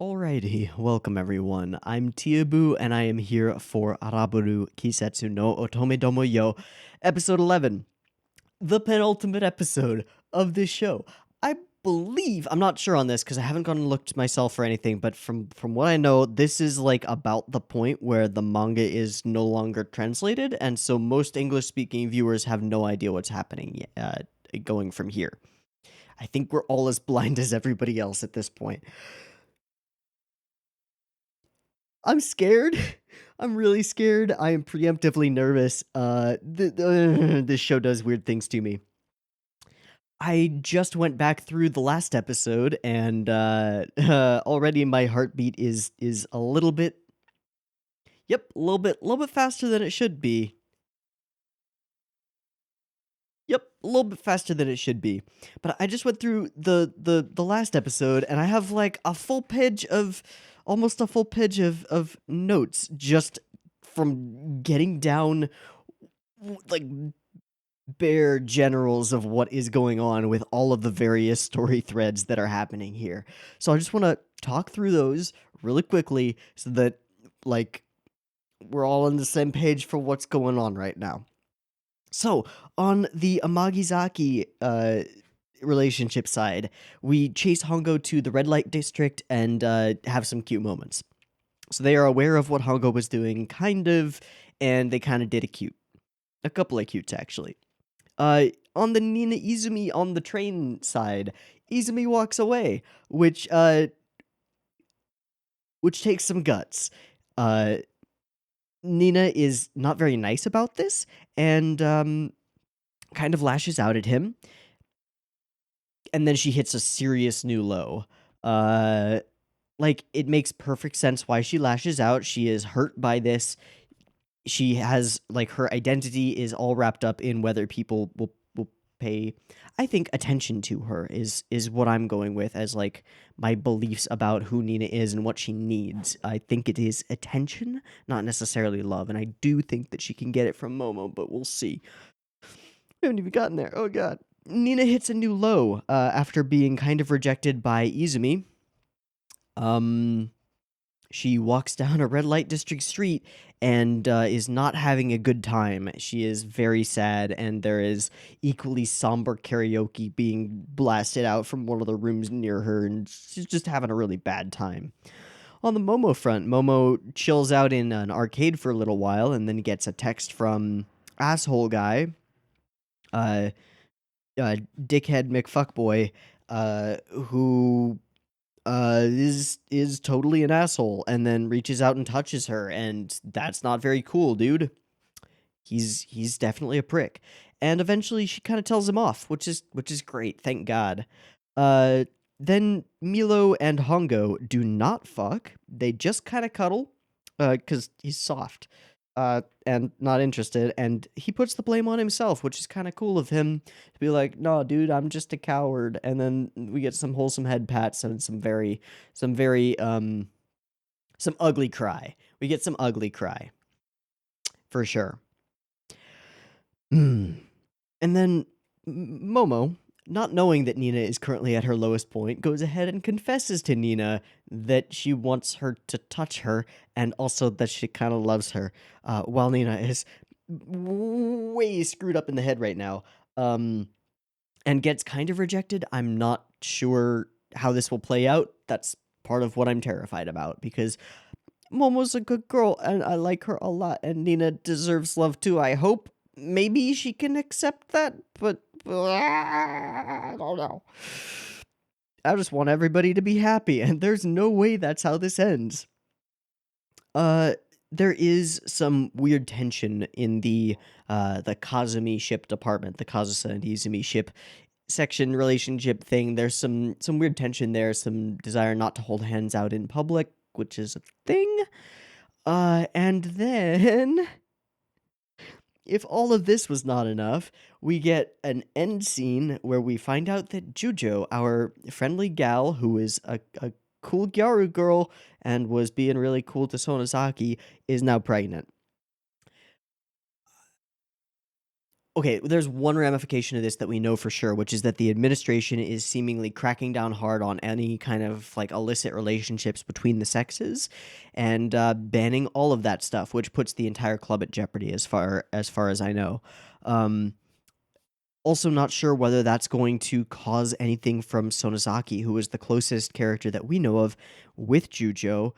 Alrighty, welcome everyone. I'm Teeaboo and I am here for Araburu Kisetsu no Otome-domo yo, episode 11, the penultimate episode of this show. I believe, I'm not sure on this because I haven't gone and looked myself or anything, but from what I know, this is like about the point where the manga is no longer translated, and so most English-speaking viewers have no idea what's happening going from here. I think we're all as blind as everybody else at this point. I'm scared. I'm really scared. I am preemptively nervous. This show does weird things to me. I just went back through the last episode, and already my heartbeat is a little bit. Yep, a little bit faster than it should be. Yep, a little bit faster than it should be. But I just went through the last episode, and I have like a full page of almost a full page of notes just from getting down like bare generals of what is going on with all of the various story threads that are happening here. So I just want to talk through those really quickly so that like we're all on the same page for what's going on right now. So, on the Amagizaki relationship side, we chase Hongo to the red light district and have some cute moments. So they are aware of what Hongo was doing, kind of, and they kind of did a couple of cutes actually. On the Nina Izumi on the train side, Izumi walks away, which takes some guts. Nina is not very nice about this and kind of lashes out at him. And then she hits a serious new low. Like, it makes perfect sense why she lashes out. She is hurt by this. She has, like, her identity is all wrapped up in whether people will pay, I think, attention to her is what I'm going with as, like, my beliefs about who Nina is and what she needs. I think it is attention, not necessarily love, and I do think that she can get it from Momo, but we'll see. We haven't even gotten there. Oh, God. Nina hits a new low after being kind of rejected by Izumi. She walks down a red light district street and is not having a good time. She is very sad, and there is equally somber karaoke being blasted out from one of the rooms near her, and she's just having a really bad time. On the Momo front, Momo chills out in an arcade for a little while and then gets a text from asshole guy, dickhead McFuckboy, who is totally an asshole, and then reaches out and touches her, and that's not very cool, dude. He's definitely a prick. And eventually she kind of tells him off, which is great, thank God. Then Milo and Hongo do not fuck. They just kind of cuddle, cuz he's soft. And not interested, and he puts the blame on himself, which is kind of cool of him to be like, "No, dude, I'm just a coward." And then we get some wholesome head pats and some ugly cry. We get some ugly cry for sure. And then Momo, not knowing that Nina is currently at her lowest point, goes ahead and confesses to Nina that she wants her to touch her, and also that she kind of loves her, while Nina is way screwed up in the head right now, and gets kind of rejected. I'm not sure how this will play out. That's part of what I'm terrified about, because Momo's a good girl, and I like her a lot, and Nina deserves love too, I hope. Maybe she can accept that, but I don't know. I just want everybody to be happy, and there's no way that's how this ends. There is some weird tension in the Kazumi ship department, the Kazusa and Izumi ship section relationship thing. There's some weird tension there, some desire not to hold hands out in public, which is a thing. And then, if all of this was not enough, we get an end scene where we find out that Jujo, our friendly gal who is a cool Gyaru girl and was being really cool to Sonozaki, is now pregnant. Okay, there's one ramification of this that we know for sure, which is that the administration is seemingly cracking down hard on any kind of like illicit relationships between the sexes, and banning all of that stuff, which puts the entire club at jeopardy, as far as I know. Um, Also, not sure whether that's going to cause anything from Sonozaki, who is the closest character that we know of with Jujo.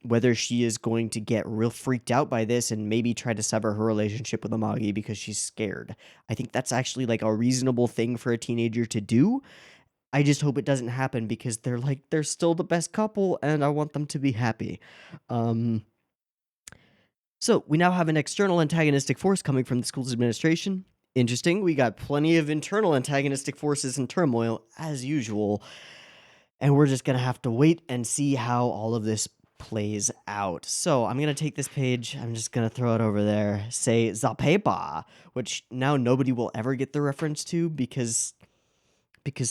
Whether she is going to get real freaked out by this and maybe try to sever her relationship with Amagi because she's scared. I think that's actually like a reasonable thing for a teenager to do. I just hope it doesn't happen because they're still the best couple and I want them to be happy. Um, so we now have an external antagonistic force coming from the school's administration. Interesting. We got plenty of internal antagonistic forces in turmoil, as usual. And we're just going to have to wait and see how all of this plays out. So I'm going to take this page. I'm just going to throw it over there. Say Zapeba, which now nobody will ever get the reference to because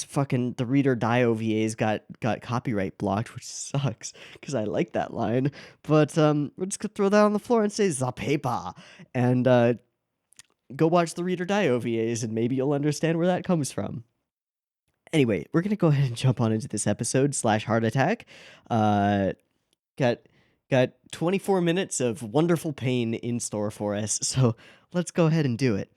fucking the Reader Die OVAs got copyright blocked, which sucks because I like that line. But we're just gonna throw that on the floor and say Zapepa, and go watch the Reader Die OVAs, and maybe you'll understand where that comes from. Anyway, we're gonna go ahead and jump on into this episode / heart attack. Uh, got got 24 minutes of wonderful pain in store for us, so let's go ahead and do it.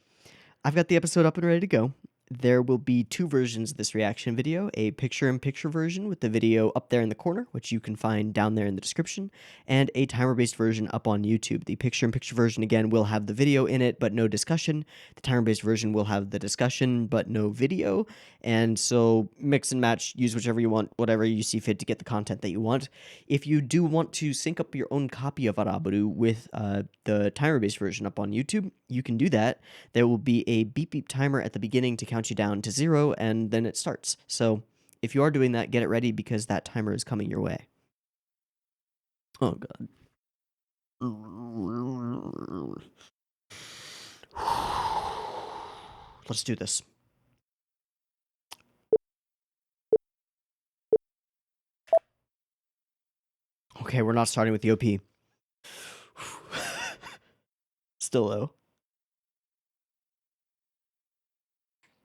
I've got the episode up and ready to go. There will be two versions of this reaction video, a picture-in-picture version with the video up there in the corner, which you can find down there in the description, and a timer-based version up on YouTube. The picture-in-picture version, again, will have the video in it, but no discussion. The timer-based version will have the discussion, but no video, and so mix and match, use whichever you want, whatever you see fit to get the content that you want. If you do want to sync up your own copy of Araburu with the timer-based version up on YouTube, you can do that. There will be a beep beep timer at the beginning to count you down to 0, and then it starts. So if you are doing that, get it ready because that timer is coming your way. Oh, God. Let's do this. Okay, we're not starting with the OP. Still though.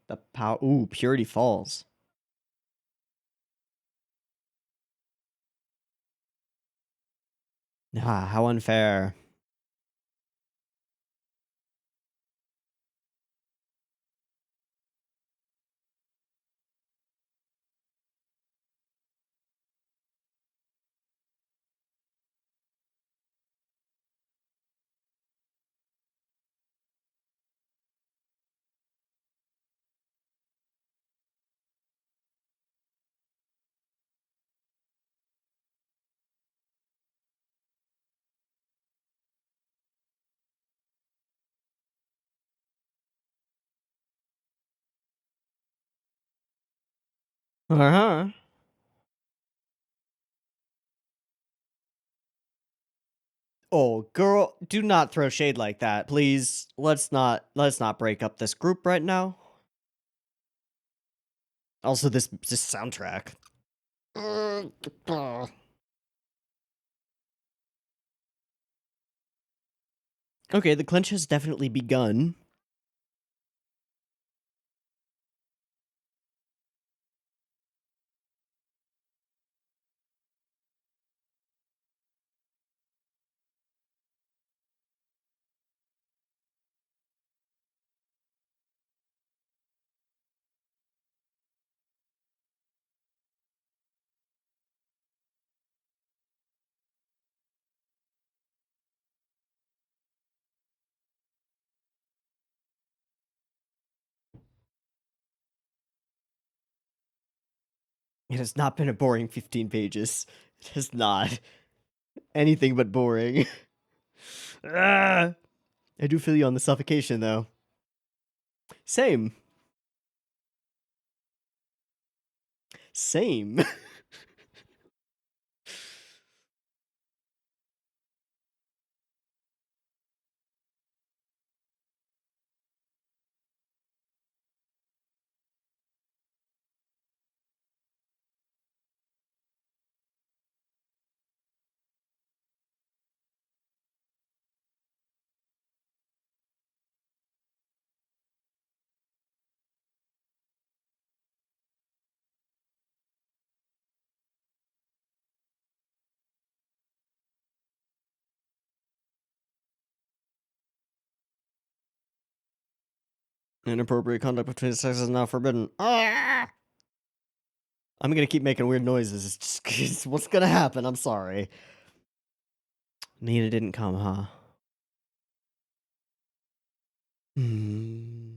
The power. Ooh, Purity Falls. Ah, how unfair. Uh-huh. Oh, girl, do not throw shade like that, please. Let's not break up this group right now. Also, this soundtrack. Okay, the clinch has definitely begun. It has not been a boring 15 pages. It has not. Anything but boring. Ah, I do feel you on the suffocation, though. Same. Same. Inappropriate conduct between the sexes is now forbidden. Ah! I'm gonna keep making weird noises. It's just it's what's gonna happen. I'm sorry. Nina didn't come, huh? Hmm.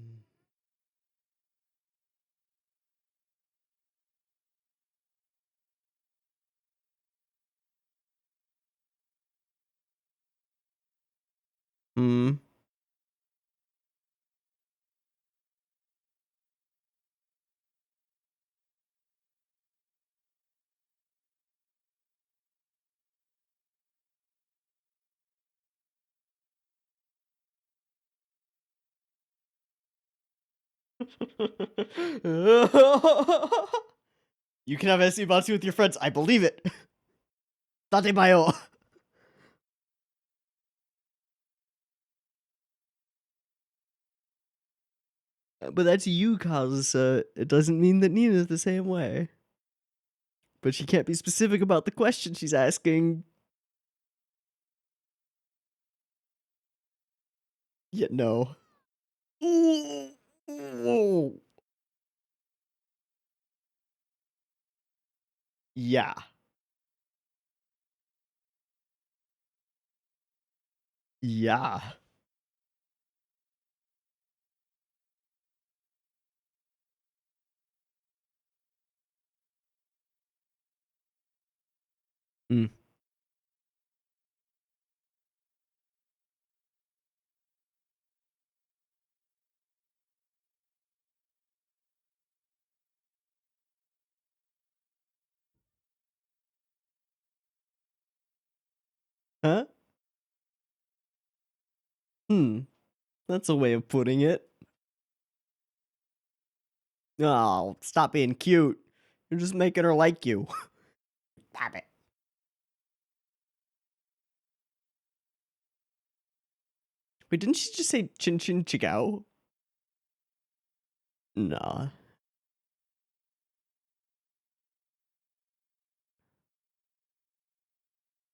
Hmm. You can have SU with your friends. I believe it. Tatemayo. But that's you, Kazusa. It doesn't mean that Nina's the same way. But she can't be specific about the question she's asking. Yet no. Yeah. Yeah. Mm. Huh? Hmm. That's a way of putting it. Oh, stop being cute. You're just making her like you. Stop it. Wait, didn't she just say chin chin chigao? Nah.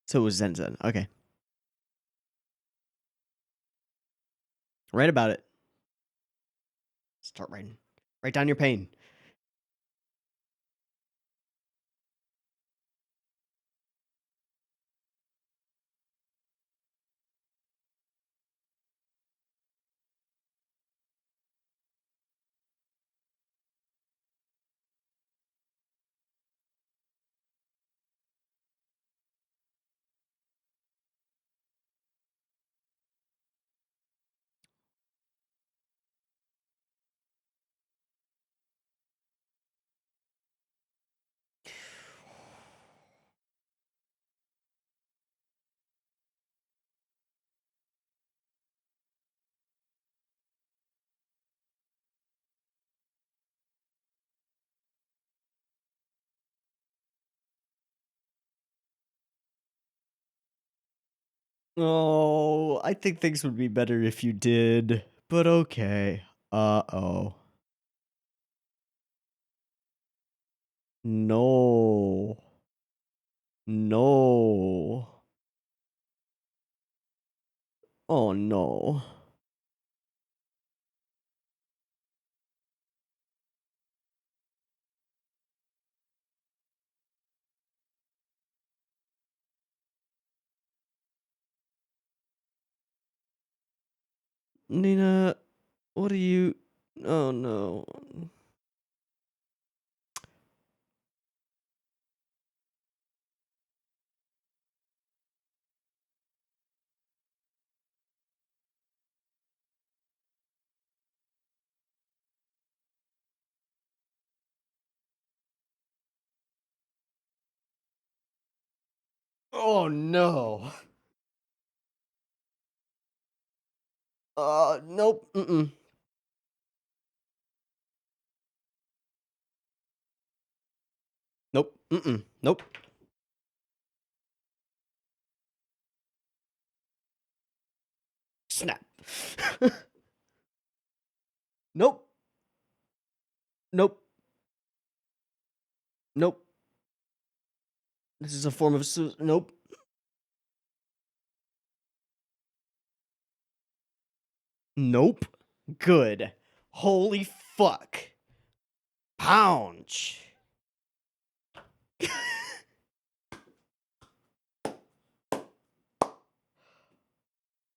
So it was Zen Zen. Okay. Write about it. Start writing. Write down your pain. Oh, I think things would be better if you did. But okay. Uh-oh. No. No. Oh no. Nina, what are you... Oh no. Oh no. Nope. Mm-mm. Nope. Mm-mm. Nope. Snap. Nope. Nope. Nope. This is a form of nope. Nope. Good. Holy fuck. Pounce.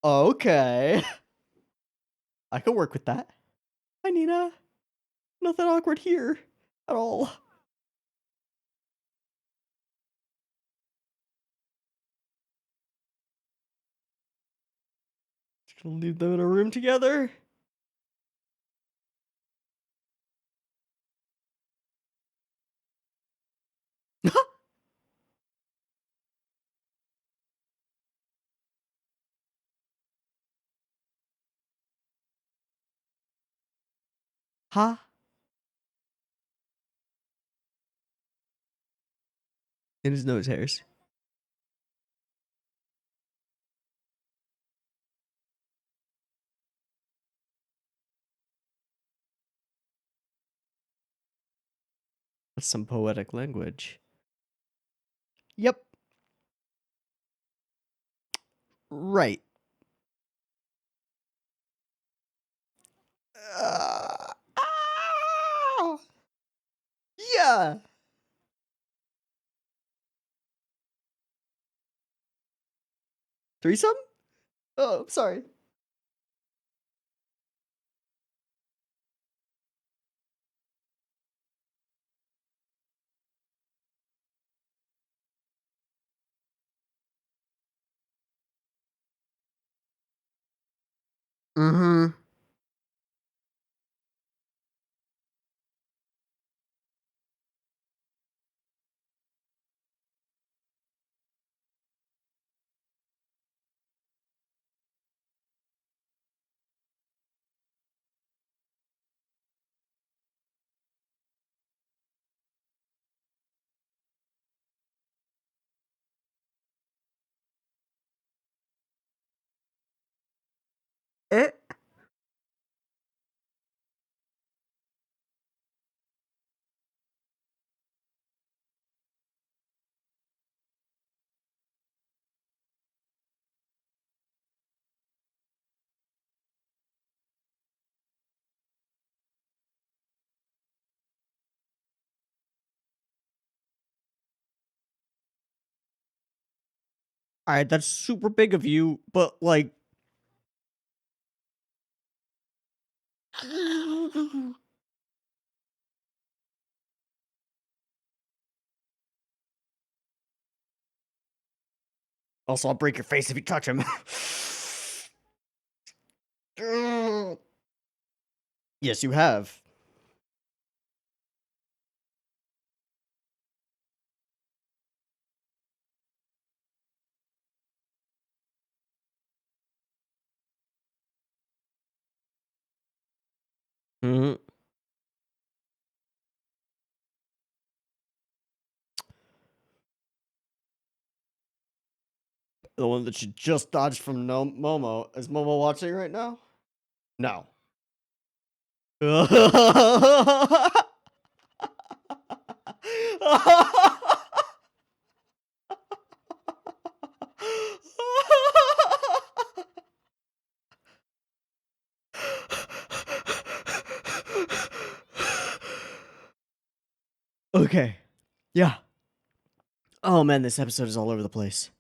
Okay. I could work with that. Hi, Nina. Nothing awkward here at all. Just gonna leave them in a room together. Huh? In his nose hairs. That's some poetic language. Yep. Right. Ah! Yeah. Threesome? Oh, I'm sorry. Mm-hmm. Eh? All right, that's super big of you, but like. Also, I'll break your face if you touch him. Yes, you have. Mm-hmm. The one that you just dodged from Momo. Is Momo watching right now? No. Okay. Yeah. Oh man, this episode is all over the place.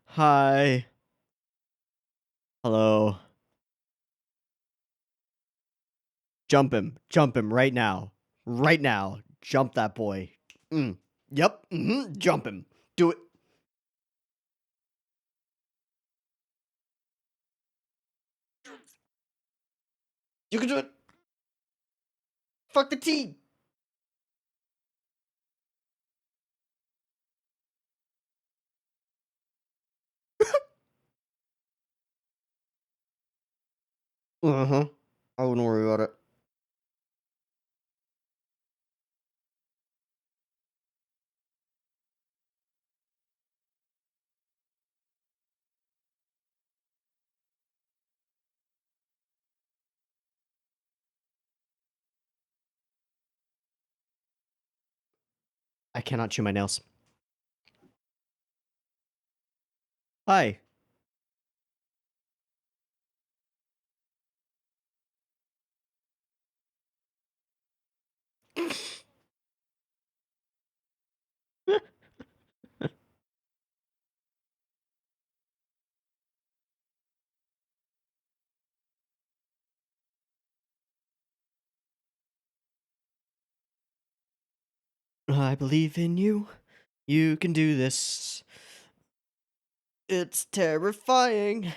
Hi. Hello. Jump him. Jump him right now. Right now. Jump that boy. Yep. Jump him. Do it. You can do it. Fuck the T. Uh-huh. I wouldn't worry about it. I cannot chew my nails. Hi. I believe in you. You can do this. It's terrifying.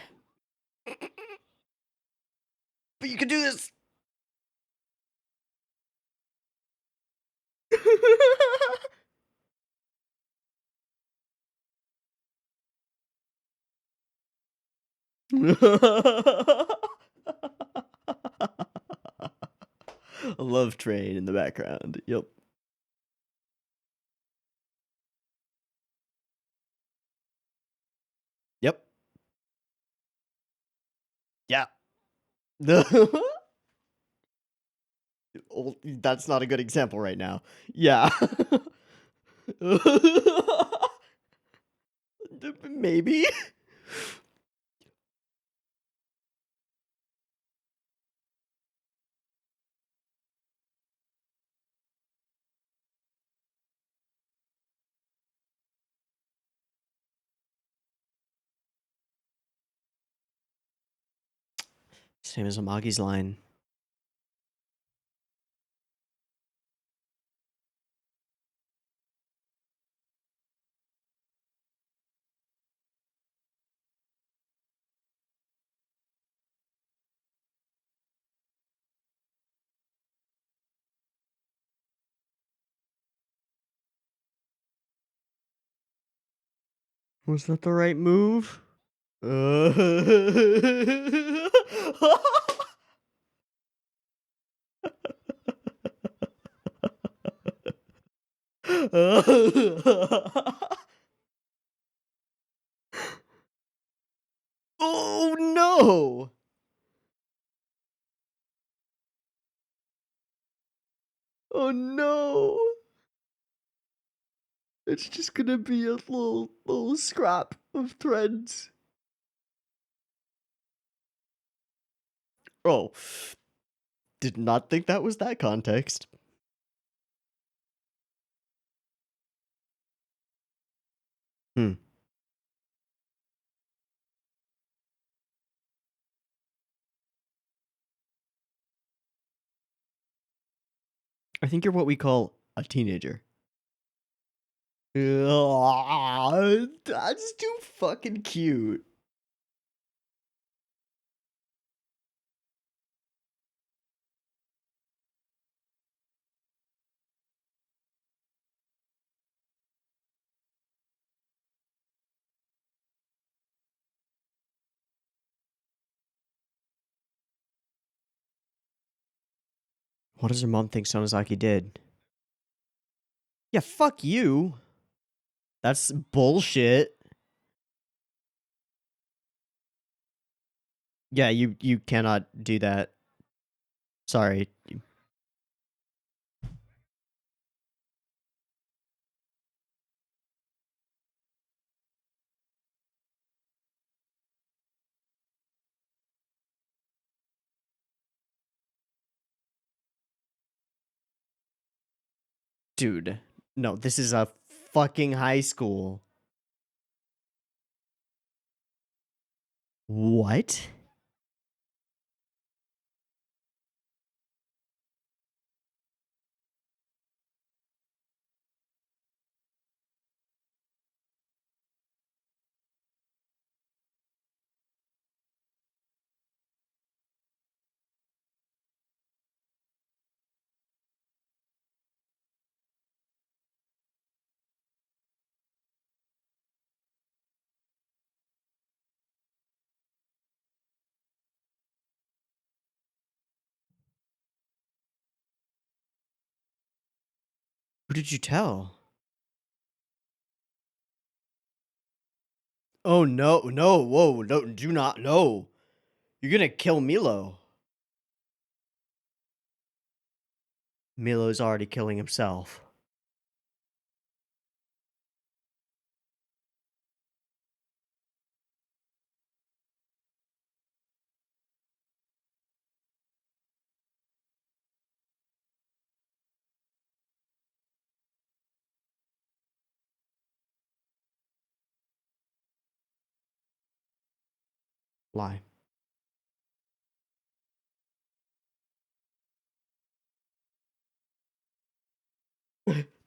But you can do this. A love train in the background. Yep. Yep. Yeah. That's not a good example right now. Yeah. Maybe. Same as Amagi's line. Was that the right move? Oh no! Oh no! It's just gonna be a little scrap of threads. Oh, did not think that was that context. Hmm. I think you're what we call a teenager. That's too fucking cute. What does her mom think Sonozaki did? Yeah, fuck you. That's bullshit. Yeah, you cannot do that. Sorry. Dude. No, this is a fucking high school. What? Who did you tell? Oh no, no, whoa, no, do not, no. You're gonna kill Milo. Milo's already killing himself. Lie.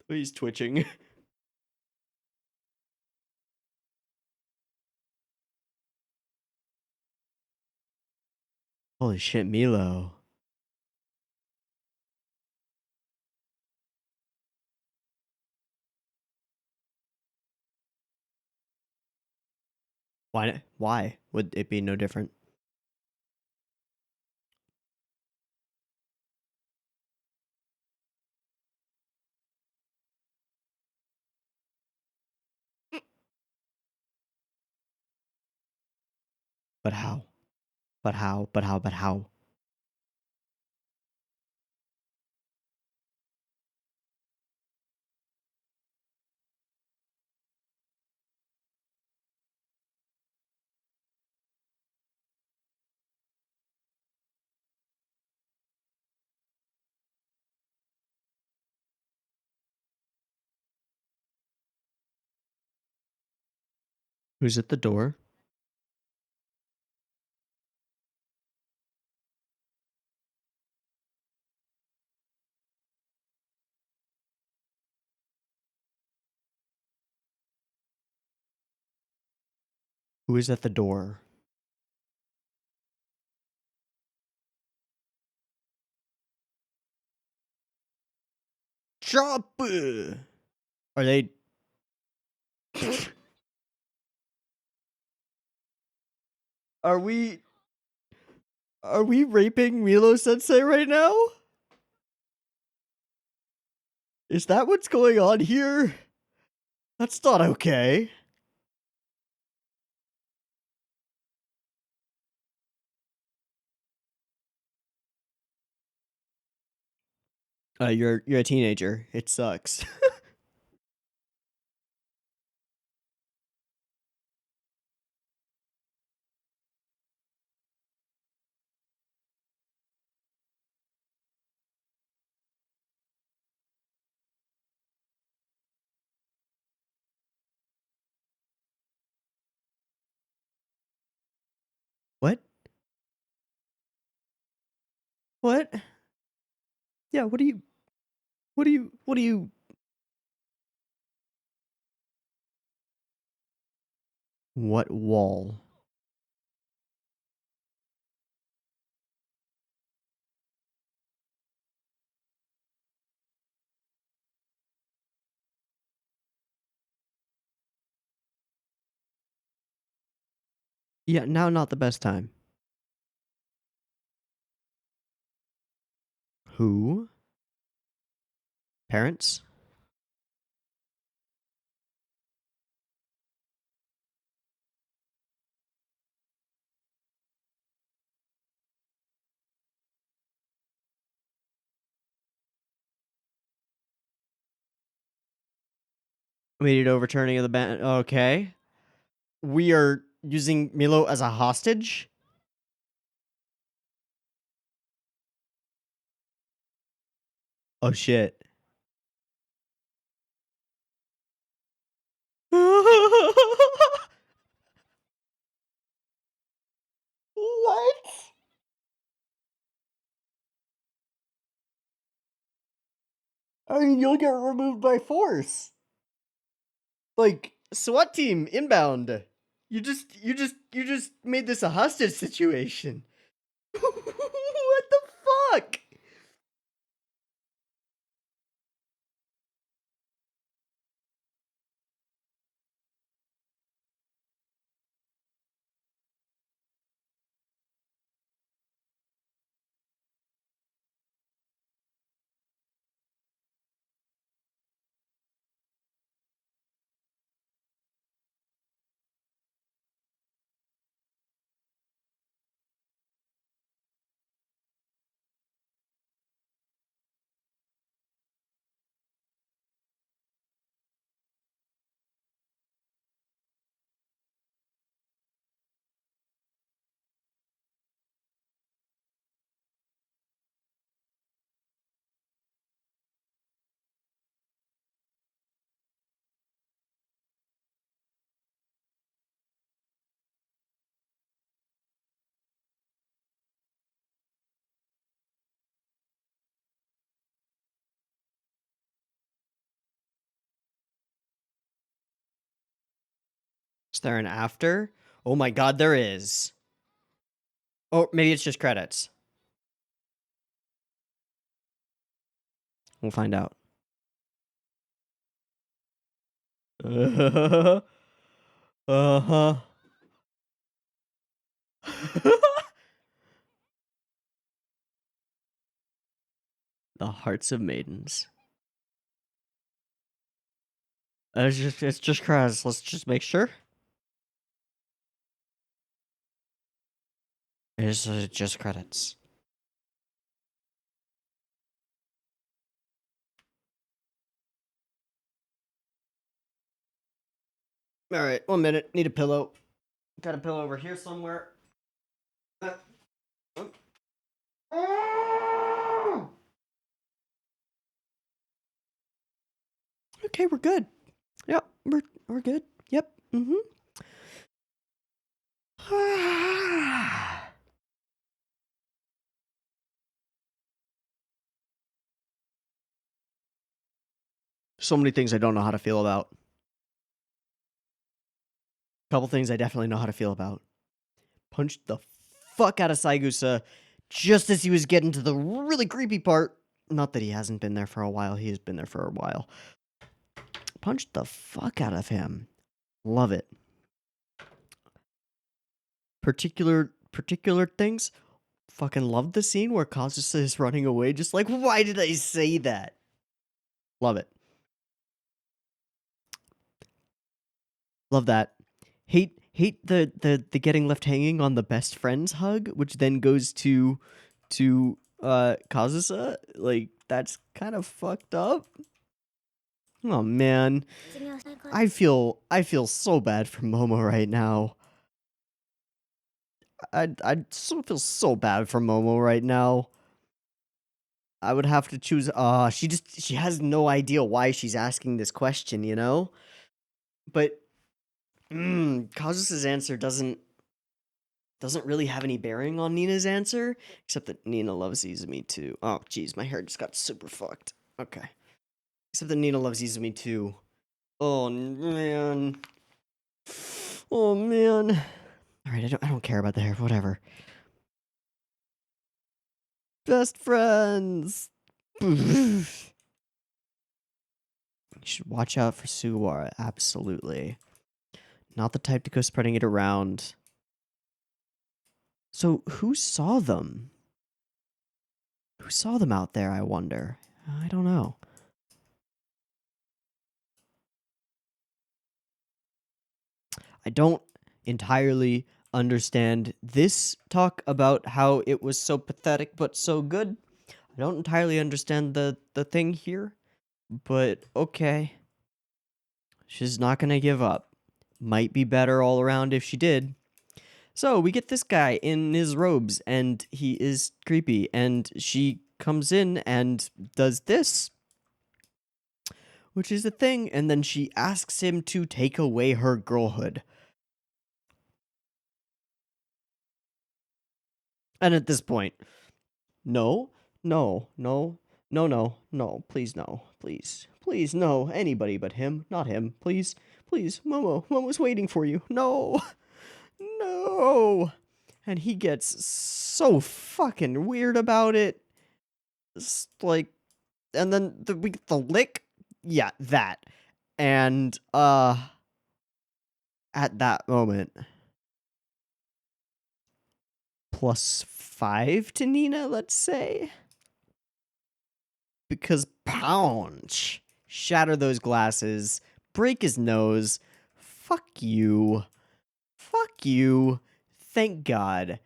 He's twitching. Holy shit, Milo. Why? Why would it be no different? But how? But how? But how? But how? Who's at the door? Who is at the door? Chop! Are they? Are we? Are we raping Milo Sensei right now? Is that what's going on here? That's not okay. You're a teenager. It sucks. What? What? Yeah, what do you what do you what do you what wall? Yeah, now not the best time. Who? Parents? Immediate overturning of the ban. Okay. We are using Milo as a hostage? Oh shit. What? I mean, you'll get removed by force. Like, SWAT team inbound. You just made this a hostage situation. What the fuck? Is there an after? Oh my god, there is. Oh, maybe it's just credits. We'll find out. Uh-huh. Uh-huh. The Hearts of Maidens. It's just credits. Let's just make sure. It's just credits. All right, 1 minute. Need a pillow. Got a pillow over here somewhere. Okay, we're good. Yep, we're good. Yep. So many things I don't know how to feel about. Couple things I definitely know how to feel about. Punched the fuck out of Saigusa just as he was getting to the really creepy part. Not that he hasn't been there for a while. He has been there for a while. Punched the fuck out of him. Love it. Particular things. Fucking love the scene where Kazusa is running away. Just like, why did I say that? Love it. Love that. Hate the getting left hanging on the best friends hug, which then goes to Kazusa. Like, that's kind of fucked up. Oh man. I feel so bad for Momo right now. I so feel so bad for Momo right now. I would have to choose she has no idea why she's asking this question, you know? But Kazusa's answer doesn't really have any bearing on Nina's answer, except that Nina loves Izumi too. Oh, jeez, my hair just got super fucked. Okay. Except that Nina loves Izumi too. Oh, man. Oh, man. Alright, I don't care about the hair, whatever. Best friends! You should watch out for Sugawara, absolutely. Not the type to go spreading it around. So, who saw them? Who saw them out there, I wonder? I don't know. I don't entirely understand this talk about how it was so pathetic but so good. I don't entirely understand the thing here, but okay. She's not gonna give up. Might be better all around if she did. So we get this guy in his robes, and he is creepy, and she comes in and does this, which is a thing, and then she asks him to take away her girlhood. And at this point, no, no, no, no, no, no, please, no, please, please, no, anybody but him, not him, please, please, Momo's waiting for you, no, no. And he gets so fucking weird about it. It's like, and then we get the lick, yeah, that, and at that moment, +5 to Nina, let's say. Because pounce, shatter those glasses, break his nose. Fuck you. Fuck you. Thank God.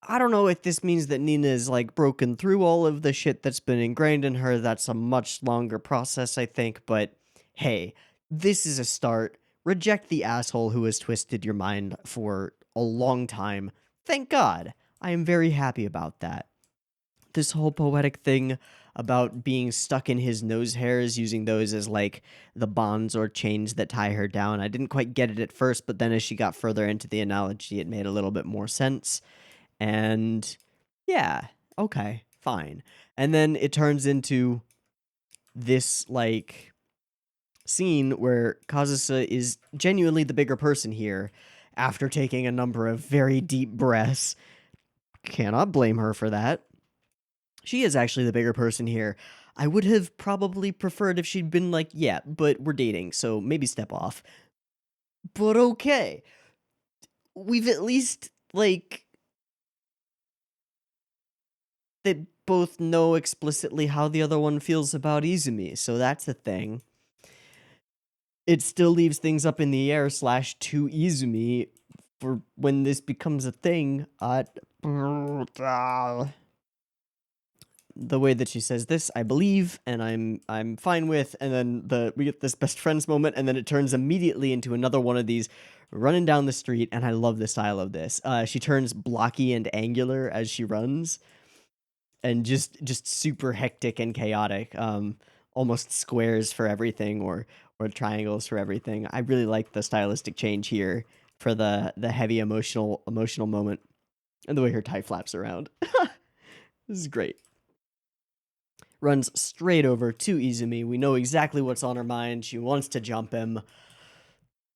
I don't know if this means that Nina is like broken through all of the shit that's been ingrained in her. That's a much longer process, I think. But hey, this is a start. Reject the asshole who has twisted your mind for a long time. Thank God. I am very happy about that. This whole poetic thing about being stuck in his nose hairs, using those as like the bonds or chains that tie her down. I didn't quite get it at first, but then as she got further into the analogy, it made a little bit more sense. And yeah, okay, fine. And then it turns into this like scene where Kazusa is genuinely the bigger person here after taking a number of very deep breaths. Cannot blame her for that. She is actually the bigger person here. I would have probably preferred if she'd been like, yeah, but we're dating, so maybe step off. But okay. We've at least, like, they both know explicitly how the other one feels about Izumi, so that's a thing. It still leaves things up in the air / to Izumi for when this becomes a thing. The way that she says this, I believe, and I'm fine with, and then we get this best friends moment, and then it turns immediately into another one of these running down the street, and I love the style of this. She turns blocky and angular as she runs, and just super hectic and chaotic. Almost squares for everything, or triangles for everything. I really like the stylistic change here for the heavy emotional moment, and the way her tie flaps around. This is great. Runs straight over to Izumi. We know exactly what's on her mind. She wants to jump him.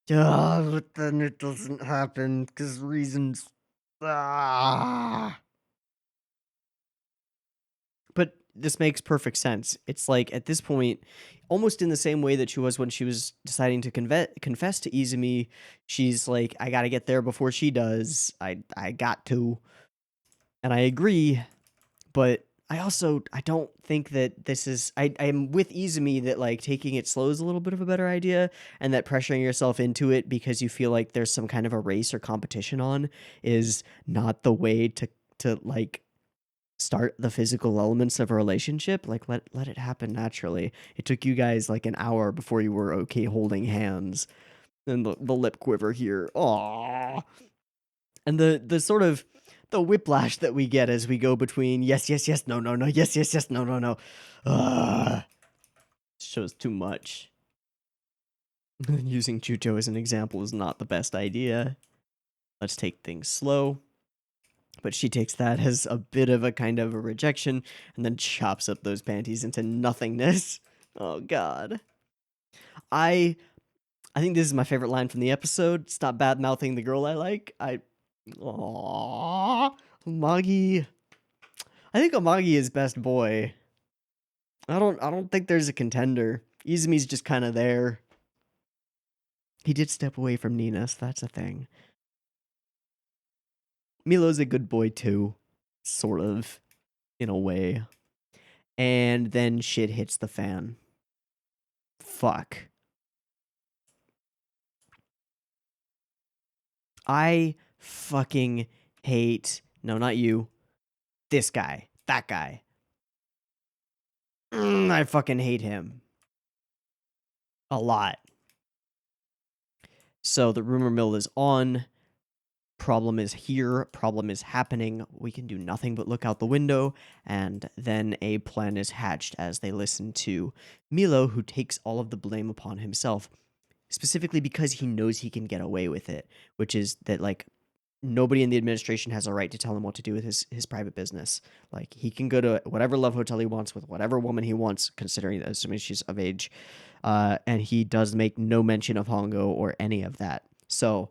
But then it doesn't happen because reasons. But this makes perfect sense. It's like at this point, almost in the same way that she was when she was deciding to confess to Izumi, she's like, I gotta get there before she does. I got to. And I agree, but I don't think that this is. I'm with Izumi that like taking it slow is a little bit of a better idea, and that pressuring yourself into it because you feel like there's some kind of a race or competition on is not the way to like start the physical elements of a relationship. Like let it happen naturally. It took you guys like an hour before you were okay holding hands, and the lip quiver here. Aww. And the sort of the whiplash that we get as we go between yes, yes, yes, no, no, no, yes, yes, yes, no, no, no. Shows too much. Using Chucho as an example is not the best idea. Let's take things slow. But she takes that as a bit of a kind of a rejection and then chops up those panties into nothingness. Oh god. I think this is my favorite line from the episode. Stop bad mouthing the girl I like. Aww. Magi. I think Amagi is best boy. I don't think there's a contender. Izumi's just kind of there. He did step away from Nina, so that's a thing. Milo's a good boy too, sort of, in a way. And then shit hits the fan. Fuck. I fucking hate. No, not you. This guy. That guy. I fucking hate him. A lot. So the rumor mill is on. Problem is here. Problem is happening. We can do nothing but look out the window. And then a plan is hatched as they listen to Milo, who takes all of the blame upon himself, specifically because he knows he can get away with it, which is that, like, nobody in the administration has a right to tell him what to do with his private business. Like, he can go to whatever love hotel he wants with whatever woman he wants, considering assuming she's of age. And he does make no mention of Hongo or any of that. So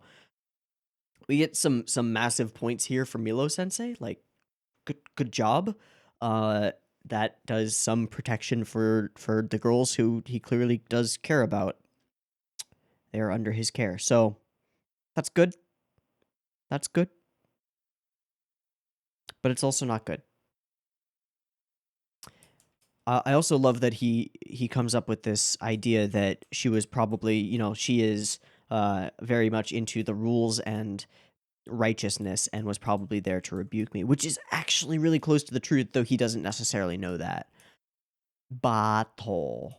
we get some massive points here from Milo Sensei. Like, good job. That does some protection for the girls who he clearly does care about. They are under his care. So that's good. That's good. But it's also not good. I also love that he comes up with this idea that she was probably, she is very much into the rules and righteousness and was probably there to rebuke me, which is actually really close to the truth, though he doesn't necessarily know that. Bato.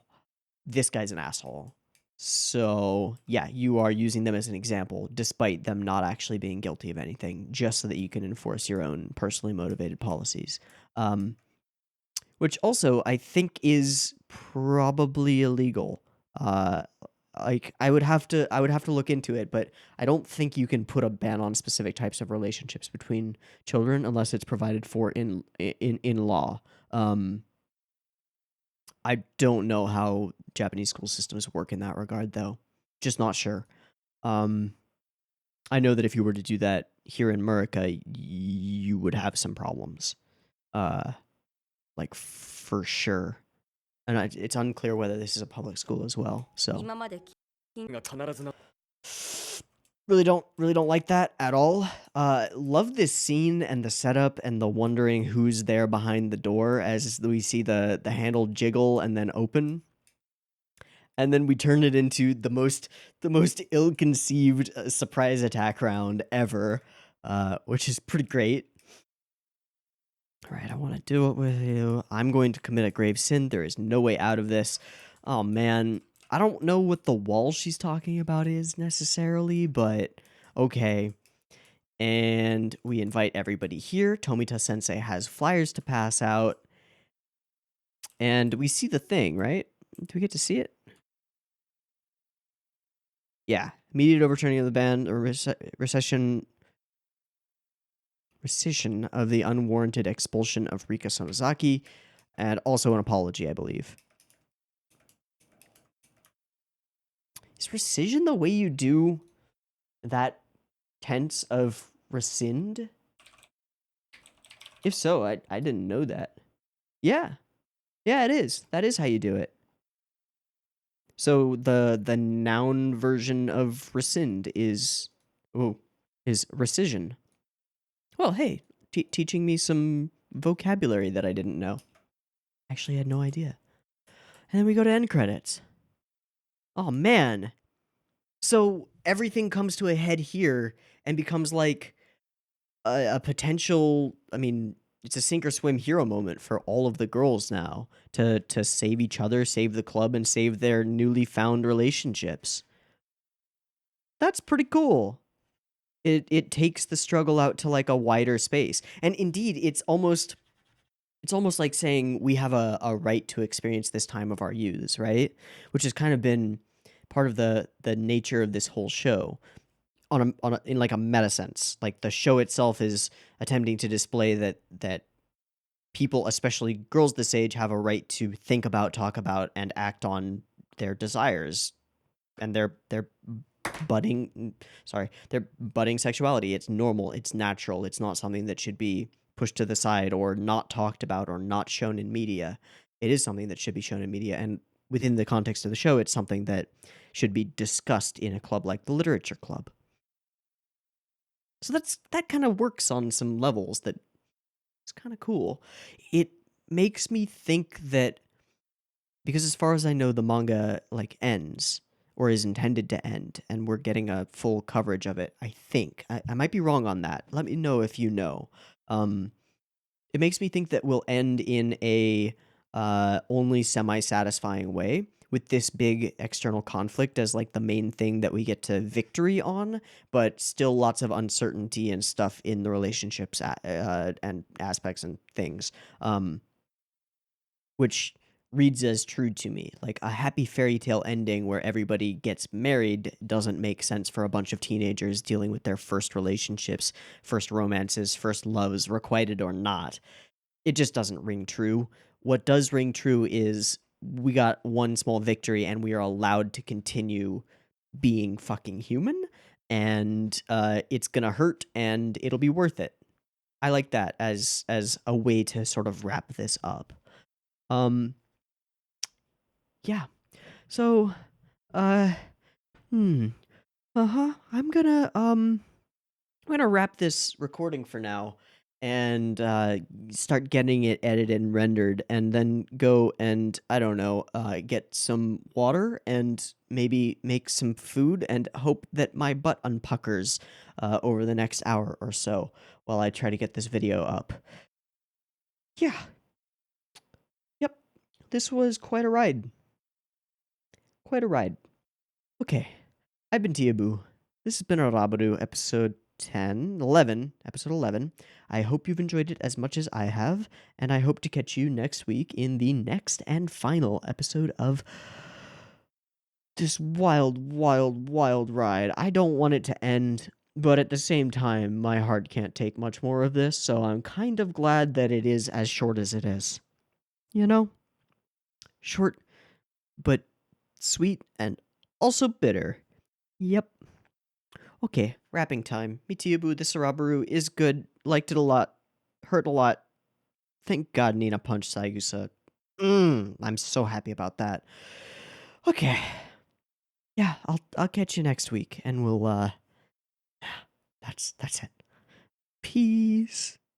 This guy's an asshole. So, yeah, you are using them as an example, despite them not actually being guilty of anything, just so that you can enforce your own personally motivated policies. Which also, I think, is probably illegal. Like, I would have to look into it, but I don't think you can put a ban on specific types of relationships between children unless it's provided for in law. I don't know how Japanese school systems work in that regard, though. Just not sure. I know that if you were to do that here in America, you would have some problems. Like for sure. And it's unclear whether this is a public school as well. So really don't like that at all. Love this scene and the setup and the wondering who's there behind the door as we see the handle jiggle and then open. And then we turn it into the most ill-conceived surprise attack round ever, which is pretty great. All right, I want to do it with you. I'm going to commit a grave sin. There is no way out of this. Oh man, I don't know what the wall she's talking about is necessarily, but okay. And we invite everybody here. Tomita Sensei has flyers to pass out. And we see the thing, right? Do we get to see it? Yeah. Immediate overturning of the ban, or rescission of the unwarranted expulsion of Rika Sonozaki, and also an apology, I believe. Is rescission the way you do that tense of rescind? If so, I didn't know that. Yeah. Yeah, it is. That is how you do it. So the noun version of rescind is rescission. Well, hey, teaching me some vocabulary that I didn't know. Actually, I had no idea. And then we go to end credits. Oh man. So everything comes to a head here and becomes like a potential, I mean, it's a sink or swim hero moment for all of the girls now to save each other, save the club, and save their newly found relationships. That's pretty cool. It takes the struggle out to like a wider space. And indeed, it's almost like saying we have a right to experience this time of our youths, right? Which has kind of been part of the nature of this whole show. In like a meta sense, like the show itself is attempting to display that people, especially girls this age, have a right to think about, talk about, and act on their desires and their budding sexuality. It's normal, it's natural, it's not something that should be pushed to the side or not talked about or not shown in media. It is something that should be shown in media, and within the context of the show, it's something that should be discussed in a club like the Literature Club. So that kind of works on some levels that it's kind of cool. It makes me think that, because as far as I know, the manga like ends or is intended to end, and we're getting a full coverage of it, I think. I might be wrong on that. Let me know if you know. It makes me think that we'll end in a only semi-satisfying way, with this big external conflict as like the main thing that we get to victory on, but still lots of uncertainty and stuff in the relationships and aspects and things, which reads as true to me. Like a happy fairy tale ending where everybody gets married doesn't make sense for a bunch of teenagers dealing with their first relationships, first romances, first loves, requited or not. It just doesn't ring true. What does ring true is we got one small victory and we are allowed to continue being fucking human, and it's gonna hurt and it'll be worth it. I like that as a way to sort of wrap this up. Yeah. So I'm gonna wrap this recording for now and start getting it edited and rendered, and then go and, I don't know, get some water and maybe make some food and hope that my butt unpuckers over the next hour or so while I try to get this video up. Yeah. Yep. This was quite a ride. Quite a ride. Okay. I've been Teeaboo. This has been Araburu, episode 11. I hope you've enjoyed it as much as I have, and I hope to catch you next week in the next and final episode of this wild ride. I don't want it to end, but at the same time, my heart can't take much more of this, so I'm kind of glad that it is as short as it is. You know? Short, but sweet and also bitter. Yep. Okay, wrapping time. Me Teeaboo, this Araburu is good. Liked it a lot. Hurt a lot. Thank God Nina punched Saigusa. I'm so happy about that. Okay. Yeah, I'll catch you next week and we'll that's it. Peace.